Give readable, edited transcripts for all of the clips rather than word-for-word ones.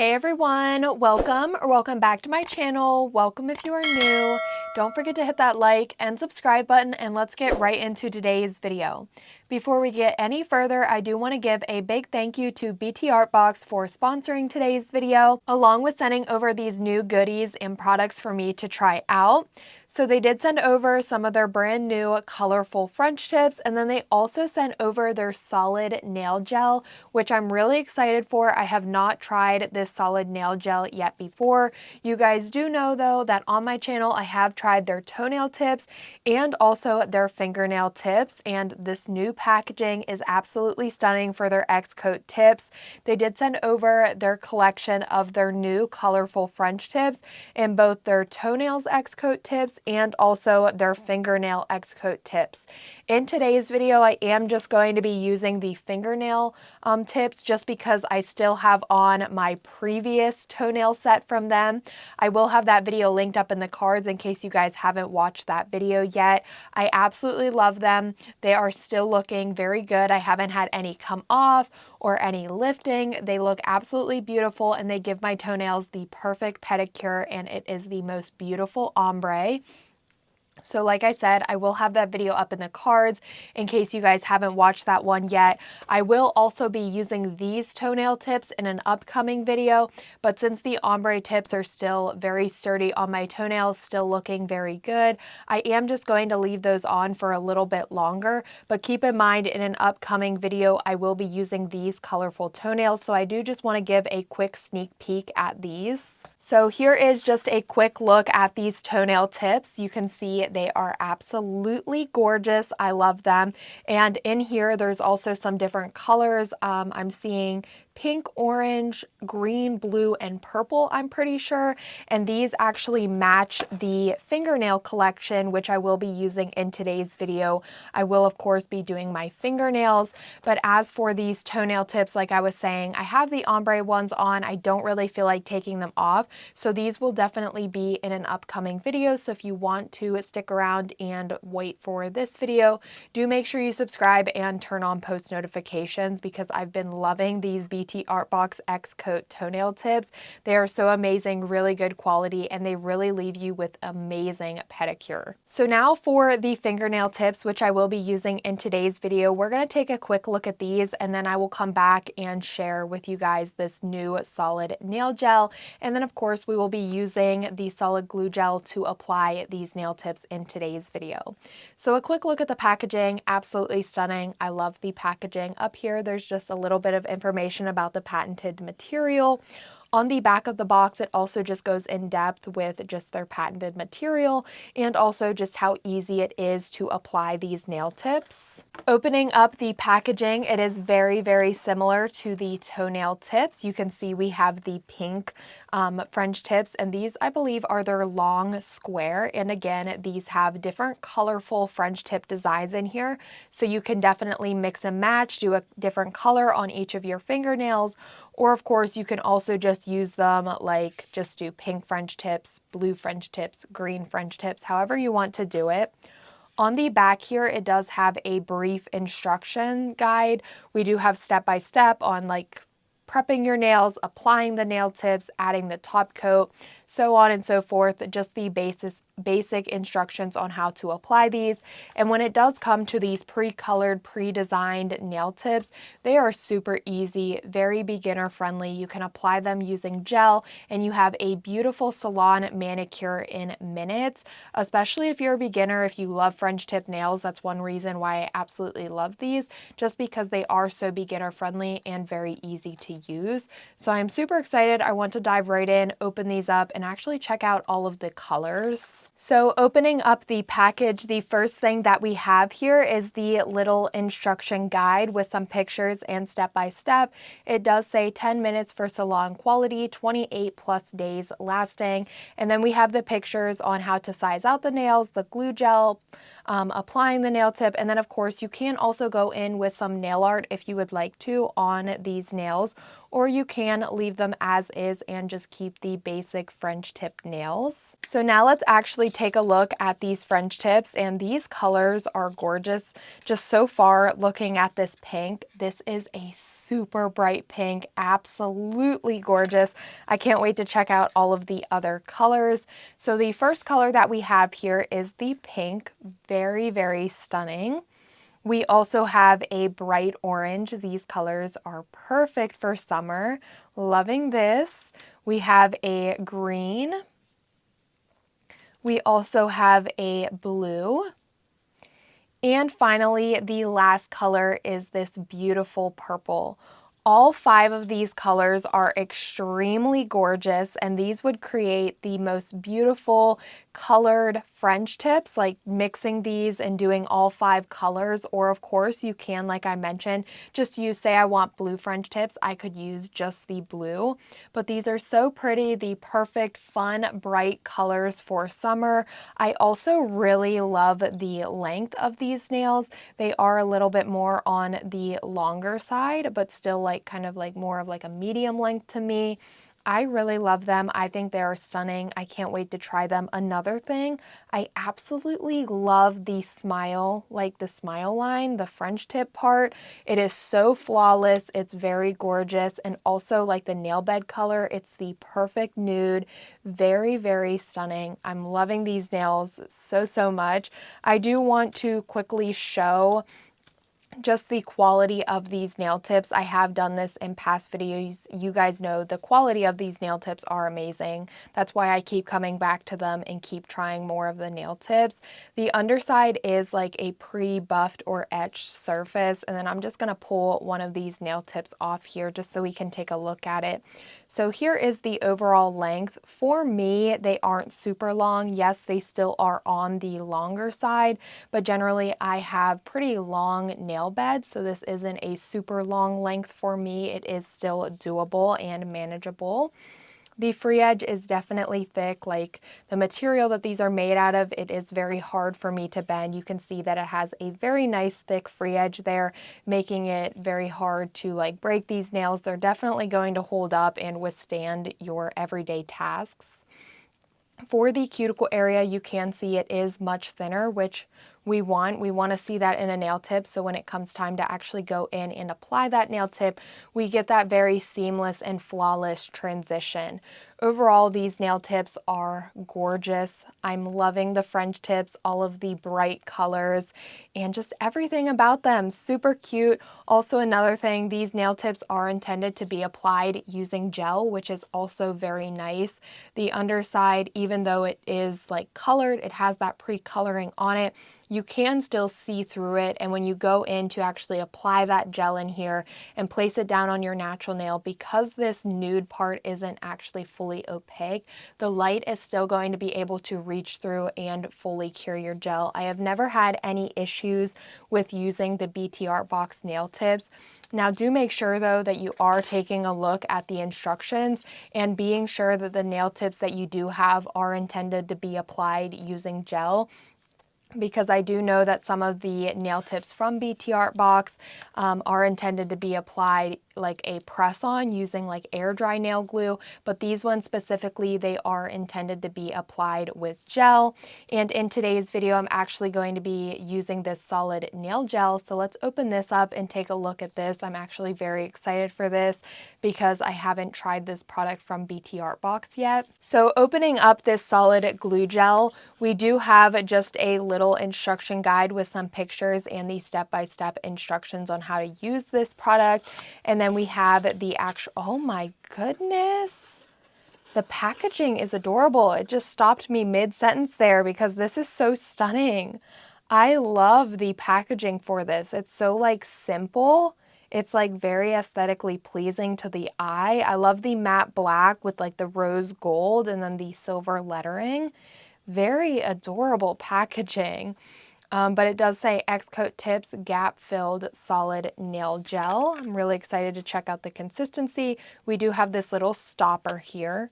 Hey everyone, welcome or welcome back to my channel. Welcome if you are new. Don't forget to hit that like and subscribe button, and let's get right into today's video. Before we get any further, I do want to give a big thank you to Btartbox for sponsoring today's video, along with sending over these new goodies and products for me to try out. So they did send over some of their brand new colorful French tips, and then they also sent over their solid nail gel, which I'm really excited for. I have not tried this solid nail gel yet before. You guys do know though that on my channel I have tried their toenail tips and also their fingernail tips, and this new packaging is absolutely stunning for their Xcoat tips. They did send over their collection of their new colorful French tips in both their toenails Xcoat tips and also their fingernail Xcoat tips. In today's video, I am just going to be using the fingernail tips just because I still have on my previous toenail set from them. I will have that video linked up in the cards in case you guys haven't watched that video yet. I absolutely love them. They are still looking very good. I haven't had any come off or any lifting. They look absolutely beautiful, and they give my toenails the perfect pedicure, and it is the most beautiful ombre. So like I said, I will have that video up in the cards in case you guys haven't watched that one yet. I will also be using these toenail tips in an upcoming video, but since the ombre tips are still very sturdy on my toenails, still looking very good, I am just going to leave those on for a little bit longer. But keep in mind, in an upcoming video, I will be using these colorful toenails, so I do just want to give a quick sneak peek at these. So here is just a quick look at these toenail tips. You can see they are absolutely gorgeous. I love them. And in here, there's also some different colors. I'm seeing pink, orange, green, blue, and purple, I'm pretty sure. And these actually match the fingernail collection, which I will be using in today's video. I will, of course, be doing my fingernails. But as for these toenail tips, like I was saying, I have the ombre ones on. I don't really feel like taking them off. So these will definitely be in an upcoming video. So if you want to stick around and wait for this video, do make sure you subscribe and turn on post notifications, because I've been loving these Btartbox Xcoat toenail tips. They are so amazing, really good quality, and they really leave you with amazing pedicure. So now for the fingernail tips, which I will be using in today's video, we're going to take a quick look at these, and then I will come back and share with you guys this new solid nail gel. And then of course we will be using the solid glue gel to apply these nail tips in today's video. So a quick look at the packaging, absolutely stunning. I love the packaging. Up here there's just a little bit of information about the patented material. On the back of the box, it also just goes in depth with just their patented material and also just how easy it is to apply these nail tips. Opening up the packaging, it is very, very similar to the toenail tips. You can see we have the pink French tips, and these I believe are their long square. And again, these have different colorful French tip designs in here. So you can definitely mix and match, do a different color on each of your fingernails. Or of course, you can also just use them like just do pink French tips, blue French tips, green French tips, however you want to do it. On the back here, it does have a brief instruction guide. We do have step-by-step on like prepping your nails, applying the nail tips, adding the top coat, so on and so forth, just the basic instructions on how to apply these. And when it does come to these pre-colored, pre-designed nail tips, they are super easy, very beginner friendly. You can apply them using gel, and you have a beautiful salon manicure in minutes, especially if you're a beginner. If you love French tip nails, that's one reason why I absolutely love these, just because they are so beginner friendly and very easy to use. So I'm super excited. I want to dive right in, open these up, and actually check out all of the colors. So opening up the package, the first thing that we have here is the little instruction guide with some pictures and step-by-step. It does say 10 minutes for salon quality, 28 plus days lasting. And then we have the pictures on how to size out the nails, the glue gel, applying the nail tip, and then of course you can also go in with some nail art if you would like to on these nails, or you can leave them as is and just keep the basic French tip nails. So now let's actually take a look at these French tips, and these colors are gorgeous. Just so far, looking at this pink, this is a super bright pink, absolutely gorgeous. I can't wait to check out all of the other colors. So the first color that we have here is the pink, very, very stunning. We also have a bright orange. These colors are perfect for summer. Loving this. We have a green. We also have a blue. And finally, the last color is this beautiful purple. All 5 of these colors are extremely gorgeous, and these would create the most beautiful colored French tips, like mixing these and doing all 5 colors. Or of course you can, like I mentioned, just use, say I want blue French tips, I could use just the blue. But these are so pretty, the perfect fun bright colors for summer. I also really love the length of these nails. They are a little bit more on the longer side, but still like kind of like more of like a medium length to me. I really love them. I think they are stunning. I can't wait to try them. Another thing, I absolutely love the smile, like the smile line, the French tip part. It is so flawless. It's very gorgeous. And also like the nail bed color, it's the perfect nude. Very, very stunning. I'm loving these nails so, so much. I do want to quickly show just the quality of these nail tips. I have done this in past videos. You guys know the quality of these nail tips are amazing. That's why I keep coming back to them and keep trying more of the nail tips. The underside is like a pre-buffed or etched surface, and then I'm just gonna pull one of these nail tips off here just so we can take a look at it. So here is the overall length. For me, they aren't super long. Yes, they still are on the longer side, but generally I have pretty long nail beds, so this isn't a super long length for me. It is still doable and manageable. The free edge is definitely thick, like the material that these are made out of, it is very hard for me to bend. You can see that it has a very nice thick free edge there, making it very hard to like break these nails. They're definitely going to hold up and withstand your everyday tasks. For the cuticle area, you can see it is much thinner, which we want. We want to see that in a nail tip, so when it comes time to actually go in and apply that nail tip, we get that very seamless and flawless transition. Overall, these nail tips are gorgeous. I'm loving the French tips, all of the bright colors, and just everything about them. Super cute. Also, another thing, these nail tips are intended to be applied using gel, which is also very nice. The underside, even though it is like colored, it has that pre-coloring on it, you can still see through it, and when you go in to actually apply that gel in here and place it down on your natural nail, because this nude part isn't actually fully opaque, the light is still going to be able to reach through and fully cure your gel. I have never had any issues with using the Btartbox nail tips. Now do make sure though that you are taking a look at the instructions and being sure that the nail tips that you do have are intended to be applied using gel, because I do know that some of the nail tips from Btartbox are intended to be applied like a press-on using like air dry nail glue, but these ones specifically, they are intended to be applied with gel. And in today's video, I'm actually going to be using this solid nail gel. So let's open this up and take a look at this. I'm actually very excited for this because I haven't tried this product from Btartbox yet. So opening up this solid glue gel, we do have just a little instruction guide with some pictures and the step-by-step instructions on how to use this product. And then we have the actual, oh my goodness, the packaging is adorable. It just stopped me mid-sentence there because this is so stunning. I love the packaging for this. It's so like simple. It's like very aesthetically pleasing to the eye. I love the matte black with like the rose gold and then the silver lettering. Very adorable packaging. But it does say Xcoat Tips Gap-Filled Solid Nail Gel. I'm really excited to check out the consistency. We do have this little stopper here.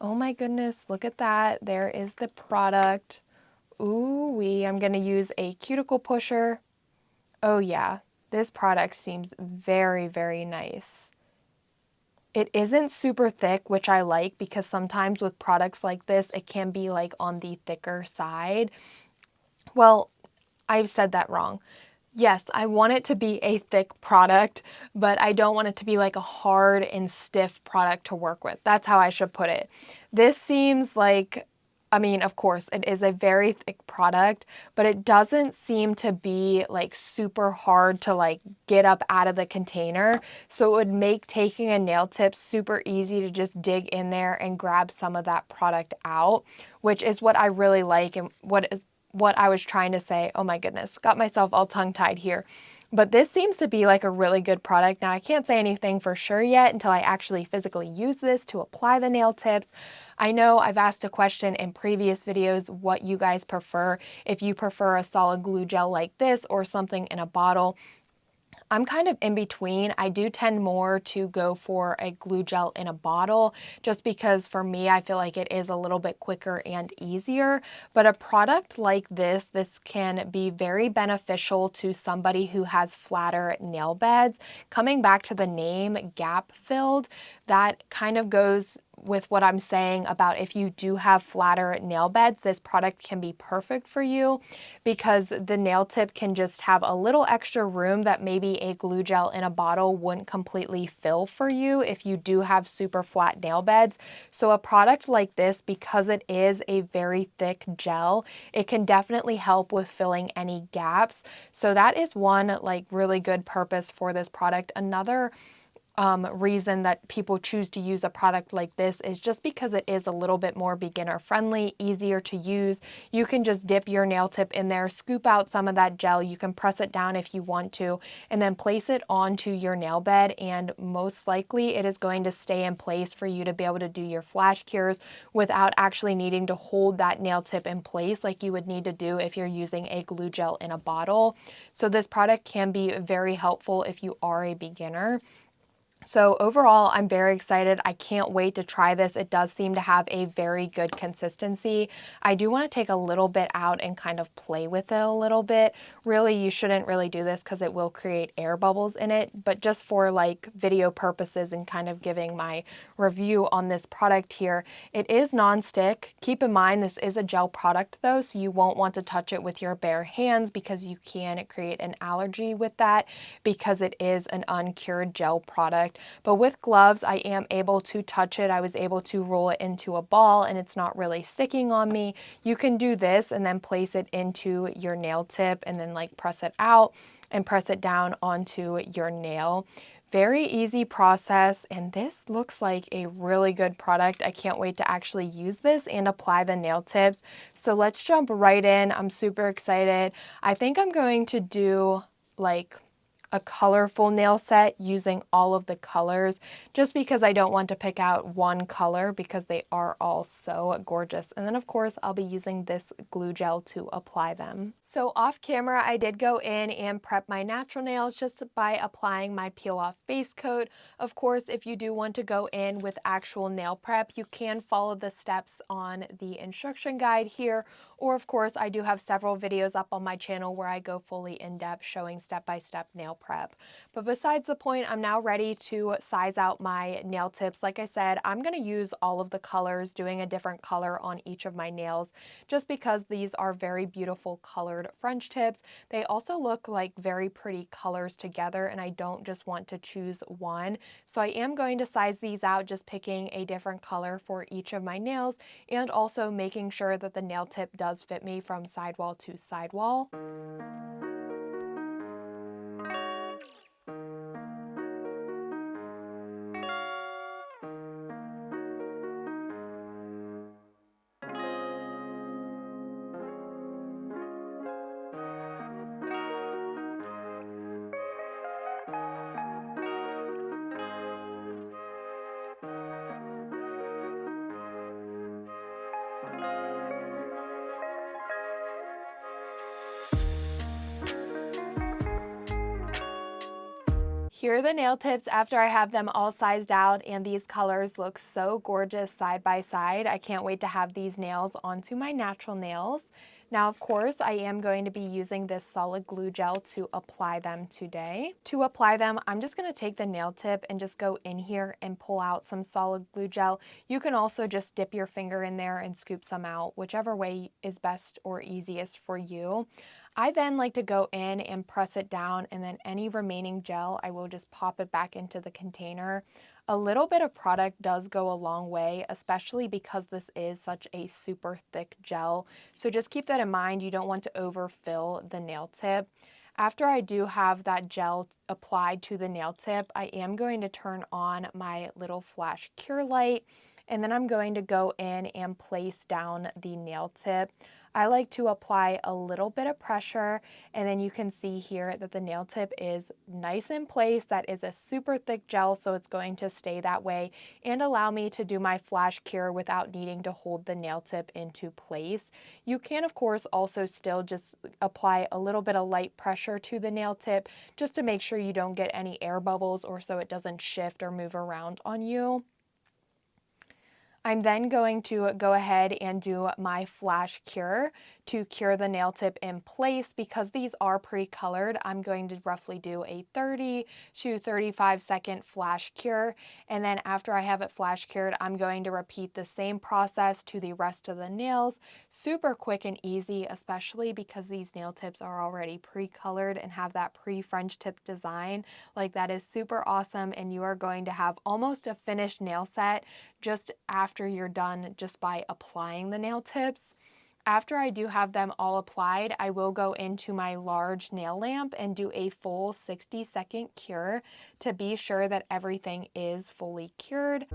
Oh my goodness, look at that. There is the product. Ooh-wee, I'm gonna use a cuticle pusher. Oh yeah, this product seems very, very nice. It isn't super thick, which I like because sometimes with products like this, it can be like on the thicker side. Well, I've said that wrong. Yes, I want it to be a thick product, but I don't want it to be like a hard and stiff product to work with. That's how I should put it. This seems like, I mean, of course, it is a very thick product, but it doesn't seem to be like super hard to like get up out of the container. So it would make taking a nail tip super easy to just dig in there and grab some of that product out, which is what I really like and what I was trying to say. Oh my goodness, got myself all tongue-tied here. But this seems to be like a really good product. Now, I can't say anything for sure yet until I actually physically use this to apply the nail tips. I know I've asked a question in previous videos what you guys prefer, if you prefer a solid glue gel like this or something in a bottle. I'm kind of in between. I do tend more to go for a glue gel in a bottle just because for me, I feel like it is a little bit quicker and easier. But a product like this can be very beneficial to somebody who has flatter nail beds. Coming back to the name gap filled, that kind of goes with what I'm saying about if you do have flatter nail beds, this product can be perfect for you because the nail tip can just have a little extra room that maybe a glue gel in a bottle wouldn't completely fill for you if you do have super flat nail beds. So a product like this, because it is a very thick gel, it can definitely help with filling any gaps. So that is one like really good purpose for this product. Another reason that people choose to use a product like this is just because it is a little bit more beginner friendly, easier to use. You can just dip your nail tip in there, scoop out some of that gel, you can press it down if you want to, and then place it onto your nail bed, and most likely it is going to stay in place for you to be able to do your flash cures without actually needing to hold that nail tip in place like you would need to do if you're using a glue gel in a bottle. So this product can be very helpful if you are a beginner. So overall, I'm very excited. I can't wait to try this. It does seem to have a very good consistency. I do want to take a little bit out and kind of play with it a little bit. Really, you shouldn't really do this because it will create air bubbles in it, but just for like video purposes and kind of giving my review on this product here, it is non-stick. Keep in mind, this is a gel product though, so you won't want to touch it with your bare hands because you can create an allergy with that because it is an uncured gel product. But with gloves, I am able to touch it. I was able to roll it into a ball and it's not really sticking on me. You can do this and then place it into your nail tip and then like press it out and press it down onto your nail. Very easy process, and this looks like a really good product. I can't wait to actually use this and apply the nail tips. So let's jump right in. I'm super excited. I think I'm going to do like a colorful nail set using all of the colors just because I don't want to pick out one color because they are all so gorgeous. And then of course I'll be using this glue gel to apply them. So off camera I did go in and prep my natural nails just by applying my peel off base coat. Of course, if you do want to go in with actual nail prep, you can follow the steps on the instruction guide here, or of course I do have several videos up on my channel where I go fully in depth showing step-by-step nail prep. But besides the point, I'm now ready to size out my nail tips. Like I said, I'm going to use all of the colors, doing a different color on each of my nails just because these are very beautiful colored French tips. They also look like very pretty colors together and I don't just want to choose one. So I am going to size these out, just picking a different color for each of my nails and also making sure that the nail tip does fit me from sidewall to sidewall. Here are the nail tips after I have them all sized out, and these colors look so gorgeous side by side. I can't wait to have these nails onto my natural nails. Now, of course, I am going to be using this solid glue gel to apply them today. To apply them, I'm just going to take the nail tip and just go in here and pull out some solid glue gel. You can also just dip your finger in there and scoop some out, whichever way is best or easiest for you. I then like to go in and press it down, and then any remaining gel, I will just pop it back into the container. A little bit of product does go a long way, especially because this is such a super thick gel. So just keep that in mind. You don't want to overfill the nail tip. After I do have that gel applied to the nail tip, I am going to turn on my little flash cure light, and then I'm going to go in and place down the nail tip. I like to apply a little bit of pressure, and then you can see here that the nail tip is nice in place. That is a super thick gel, so it's going to stay that way and allow me to do my flash cure without needing to hold the nail tip into place. You can, of course, also still just apply a little bit of light pressure to the nail tip just to make sure you don't get any air bubbles or so it doesn't shift or move around on you. I'm then going to go ahead and do my flash cure to cure the nail tip in place. Because these are pre-colored, I'm going to roughly do a 30 to 35 second flash cure. And then after I have it flash cured, I'm going to repeat the same process to the rest of the nails. Super quick and easy, especially because these nail tips are already pre-colored and have that pre-French tip design. Like, that is super awesome, and you are going to have almost a finished nail set just after you're done just by applying the nail tips. After I do have them all applied, I will go into my large nail lamp and do a full 60-second cure to be sure that everything is fully cured.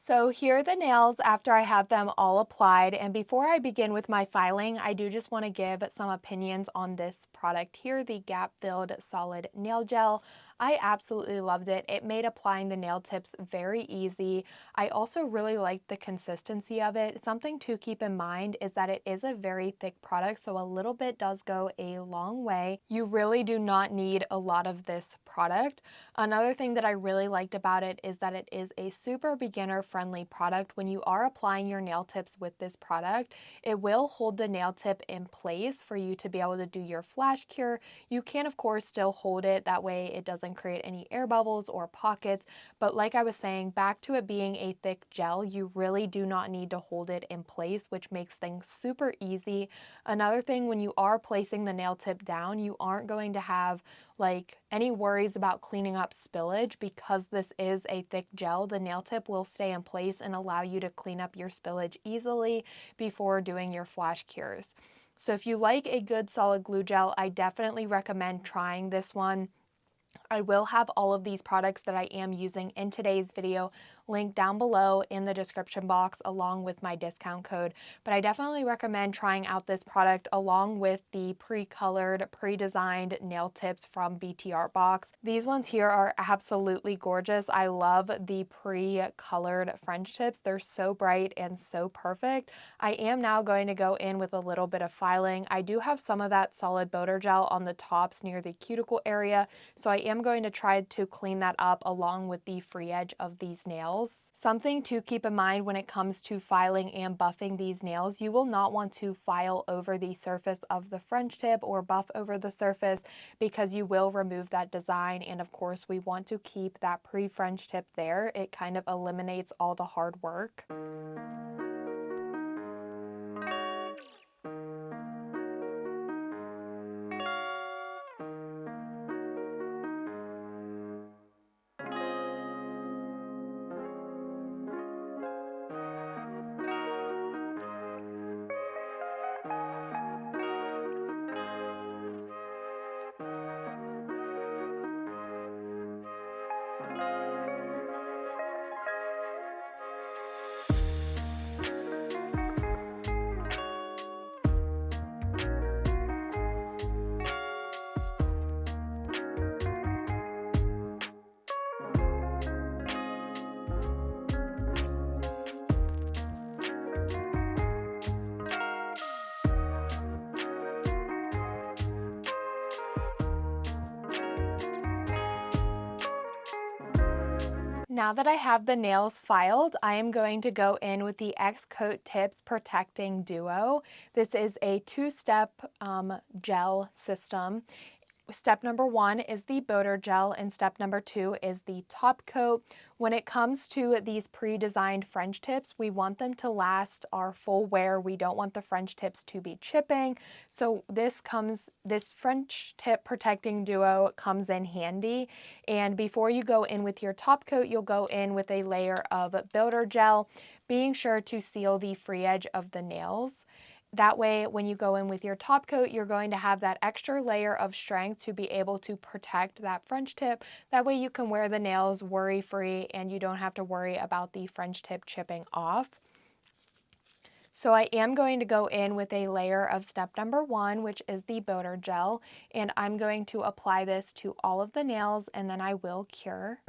So here are the nails after I have them all applied, and before I begin with my filing, I do just want to give some opinions on this product here, the Gap Filled Solid Nail Gel. I absolutely loved it. It made applying the nail tips very easy. I also really liked the consistency of it. Something to keep in mind is that it is a very thick product, so a little bit does go a long way. You really do not need a lot of this product. Another thing that I really liked about it is that it is a super beginner-friendly product. When you are applying your nail tips with this product, it will hold the nail tip in place for you to be able to do your flash cure. You can, of course, still hold it. That way it doesn't create any air bubbles or pockets. But like I was saying, back to it being a thick gel, you really do not need to hold it in place, which makes things super easy. Another thing, when you are placing the nail tip down, you aren't going to have like any worries about cleaning up spillage. Because this is a thick gel, the nail tip will stay in place and allow you to clean up your spillage easily before doing your flash cures. So if you like a good solid glue gel, I definitely recommend trying this one. I will have all of these products that I am using in today's video link down below in the description box along with my discount code. But I definitely recommend trying out this product along with the pre-colored, pre-designed nail tips from Btartbox. These ones here are absolutely gorgeous. I love the pre-colored French tips. They're so bright and so perfect. I am now going to go in with a little bit of filing. I do have some of that solid boater gel on the tops near the cuticle area, so I am going to try to clean that up along with the free edge of these nails. Something to keep in mind when it comes to filing and buffing these nails, you will not want to file over the surface of the French tip or buff over the surface because you will remove that design, and of course we want to keep that pre-French tip there. It kind of eliminates all the hard work. Now that I have the nails filed, I am going to go in with the Xcoat Tips Protecting Duo. This is a two-step gel system. Step number 1 is the boater gel and step number 2 is the top coat. When it comes to these pre-designed French tips, we want them to last our full wear. We don't want the French tips to be chipping. So this French tip protecting duo comes in handy. And before you go in with your top coat, you'll go in with a layer of boater gel, being sure to seal the free edge of the nails. That way, when you go in with your top coat, you're going to have that extra layer of strength to be able to protect that French tip. That way you can wear the nails worry-free and you don't have to worry about the French tip chipping off. So I am going to go in with a layer of step number 1, which is the boater gel, and I'm going to apply this to all of the nails and then I will cure.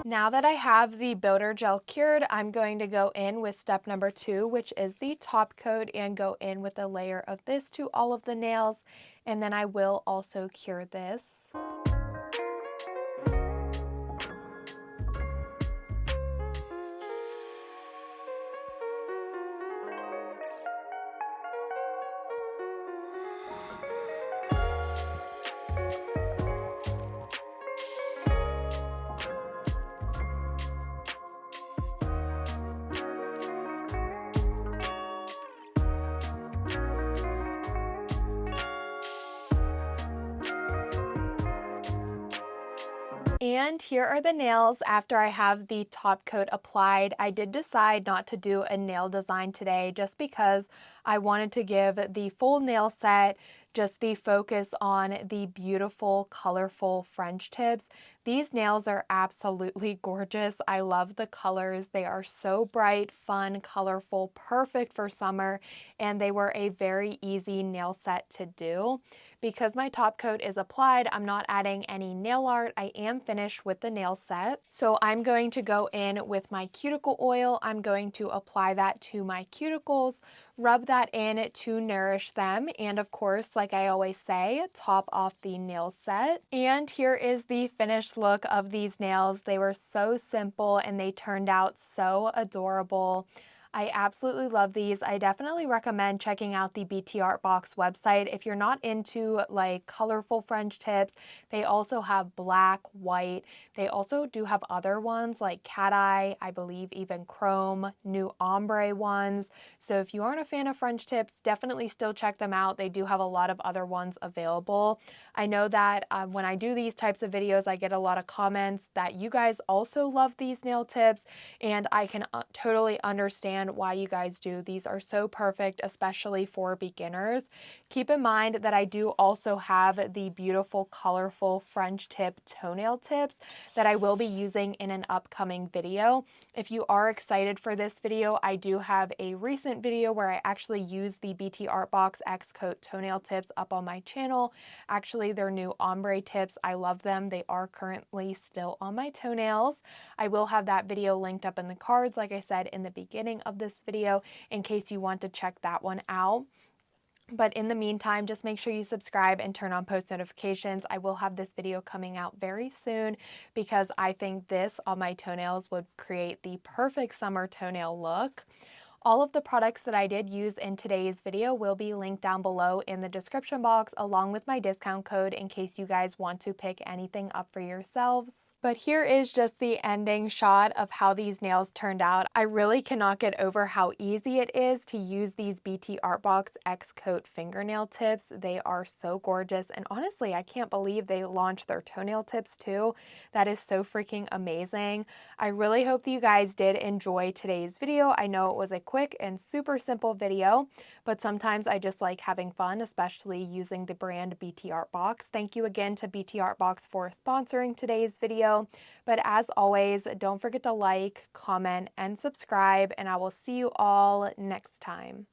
Now that I have the boater gel cured, I'm going to go in with step number 2, which is the top coat, and go in with a layer of this to all of the nails, and then I will also cure this. And here are the nails after I have the top coat applied. I did decide not to do a nail design today just because I wanted to give the full nail set just the focus on the beautiful, colorful French tips. These nails are absolutely gorgeous. I love the colors. They are so bright, fun, colorful, perfect for summer, and they were a very easy nail set to do. Because my top coat is applied, I'm not adding any nail art. I am finished with the nail set. So I'm going to go in with my cuticle oil. I'm going to apply that to my cuticles, rub that in to nourish them, and of course, like I always say, top off the nail set. And here is the finished look of these nails. They were so simple and they turned out so adorable. I absolutely love these. I definitely recommend checking out the Btartbox website. If you're not into like colorful French tips, they also have black, white. They also do have other ones like cat eye, I believe even chrome, new ombre ones. So if you aren't a fan of French tips, definitely still check them out. They do have a lot of other ones available. I know that when I do these types of videos, I get a lot of comments that you guys also love these nail tips, and I can totally understand why you guys do. These are so perfect, especially for beginners. Keep in mind that I do also have the beautiful, colorful French tip toenail tips that I will be using in an upcoming video. If you are excited for this video, I do have a recent video where I actually use the Btartbox Xcoat toenail tips up on my channel. Actually, they're new ombre tips. I love them. They are currently still on my toenails. I will have that video linked up in the cards, like I said in the beginning of this video, in case you want to check that one out. But in the meantime, just make sure you subscribe and turn on post notifications. I will have this video coming out very soon because I think this on my toenails would create the perfect summer toenail look. All of the products that I did use in today's video will be linked down below in the description box, along with my discount code in case you guys want to pick anything up for yourselves. But here is just the ending shot of how these nails turned out. I really cannot get over how easy it is to use these Btartbox Xcoat fingernail tips. They are so gorgeous, and honestly, I can't believe they launched their toenail tips too. That is so freaking amazing. I really hope that you guys did enjoy today's video. I know it was a quick and super simple video, but sometimes I just like having fun, especially using the brand Btartbox. Thank you again to Btartbox for sponsoring today's video. But as always, don't forget to like, comment, and subscribe, and I will see you all next time.